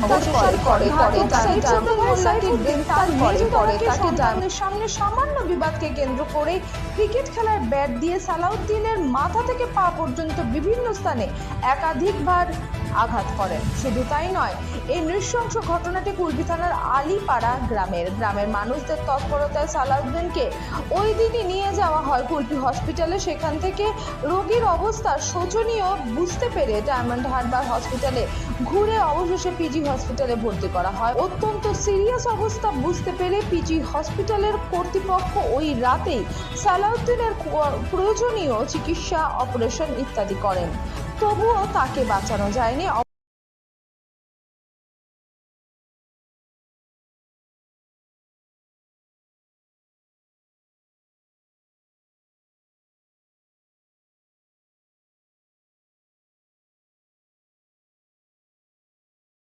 অবশ্যই করে তাকে গ্রেফতার করে তাকে জামিনের সামনে সামান্য বিবাদকে কেন্দ্র করে ক্রিকেট খেলার ব্যাট দিয়ে সালাউদ্দিনের মাথা থেকে পা পর্যন্ত বিভিন্ন স্থানে একাধিকবার আঘাত করেন। শুধু তাই নয়, এই নৃশংস ঘটনাটি কুলপি থানার আলীপাড়া গ্রামের মানুষদের তৎপরতায় সালাউদ্দিনকে ওই দিনই নিয়ে যাওয়া হয় কুলপি হসপিটালে। সেখান থেকে রোগীর অবস্থা শোচনীয় বুঝতে পেরে ডায়মন্ড হারবার হসপিটালে ঘুরে অবশেষে পিজি হসপিটালে ভর্তি করা হয়। অত্যন্ত সিরিয়াস অবস্থা বুঝতে পেরে পিজি হসপিটালের কর্তৃপক্ষ ওই রাতেই সালাউদ্দিনের প্রয়োজনীয় চিকিৎসা, অপারেশন ইত্যাদি করেন। তবুও তাকে বাঁচানো যায়নি।